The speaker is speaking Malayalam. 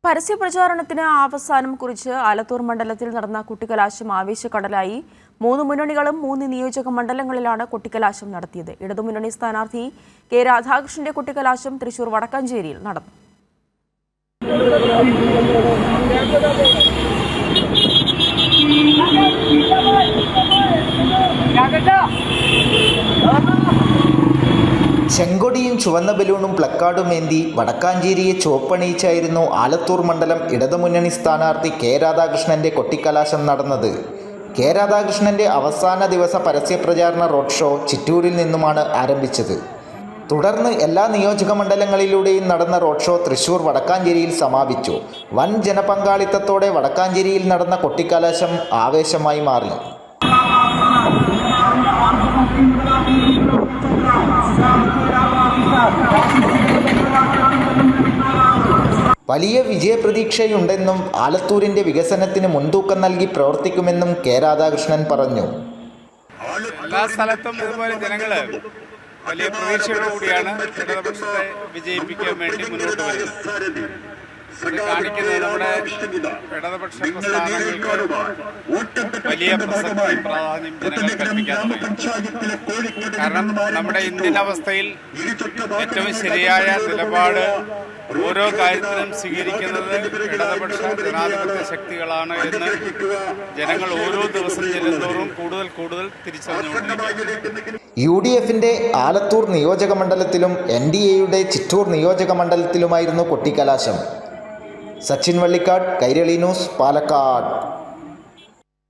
പരസ്യപ്രചാരണത്തിന് അവസാനം കുറിച്ച് ആലത്തൂർ മണ്ഡലത്തിൽ നടന്ന കൊട്ടിക്കലാശം ആവേശക്കടലായി. 3 മുന്നണികളും 3 നിയോജക മണ്ഡലങ്ങളിലാണ് കൊട്ടിക്കലാശം നടത്തിയത്. ഇടതുമുന്നണി സ്ഥാനാർത്ഥി കെ രാധാകൃഷ്ണന്റെ കൊട്ടിക്കലാശം തൃശൂർ വടക്കാഞ്ചേരിയിൽ നടന്നു. ചെങ്കൊടിയും ചുവന്ന ബലൂണും പ്ലക്കാർഡുമേന്തി വടക്കാഞ്ചേരിയെ ചുവപ്പണിയിച്ചായിരുന്നു ആലത്തൂർ മണ്ഡലം ഇടതുമുന്നണി സ്ഥാനാർത്ഥി കെ രാധാകൃഷ്ണന്റെ കൊട്ടിക്കലാശം നടന്നത്. കെ രാധാകൃഷ്ണന്റെ അവസാന ദിവസ പരസ്യപ്രചാരണ റോഡ് ഷോ ചിറ്റൂരിൽ നിന്നുമാണ് ആരംഭിച്ചത്. തുടർന്ന് എല്ലാ നിയോജക മണ്ഡലങ്ങളിലൂടെയും നടന്ന റോഡ് ഷോ തൃശൂർ വടക്കാഞ്ചേരിയിൽ സമാപിച്ചു. വൻ ജനപങ്കാളിത്തത്തോടെ വടക്കാഞ്ചേരിയിൽ നടന്ന കൊട്ടിക്കലാശം ആവേശമായി മാറി. വലിയ വിജയപ്രതീക്ഷയുണ്ടെന്നും ആലത്തൂരിന്റെ വികസനത്തിന് മുൻതൂക്കം നൽകി പ്രവർത്തിക്കുമെന്നും കെ രാധാകൃഷ്ണൻ പറഞ്ഞു. എല്ലാ സ്ഥലത്തും ഇതുപോലെ ജനങ്ങള് വലിയ പ്രതീക്ഷയോടുകൂടിയാണ് ഇടതുപക്ഷത്തെ വിജയിപ്പിക്കാൻ വേണ്ടി മുന്നോട്ട് വരുന്നത്. അത് കാണിക്കുന്നത് നമ്മുടെ ഇടതുപക്ഷ പ്രസ്ഥാനങ്ങൾക്ക് വലിയ പ്രസക്തി പ്രാധാന്യം ജനങ്ങൾ കൽപ്പിക്കാൻ തുടങ്ങി. കാരണം നമ്മുടെ ഇന്ത്യൻ അവസ്ഥയിൽ ഏറ്റവും ശരിയായ നിലപാട് ഓരോ കാര്യത്തിലും സ്വീകരിക്കുന്നത് ഇടതുപക്ഷ ജനാധിപത്യ ശക്തികളാണ് എന്ന് ജനങ്ങൾ ഓരോ ദിവസം ചെല്ലുന്തോറും കൂടുതൽ തിരിച്ചറിഞ്ഞുകൊണ്ടിരിക്കുന്നു. UDFന്റെ ആലത്തൂർ നിയോജക മണ്ഡലത്തിലും NDAയുടെ ചിറ്റൂർ നിയോജക മണ്ഡലത്തിലുമായിരുന്നു കൊട്ടിക്കലാശം. സച്ചിൻ വള്ളിക്കാട്, കൈരളി ന്യൂസ്, പാലക്കാട്.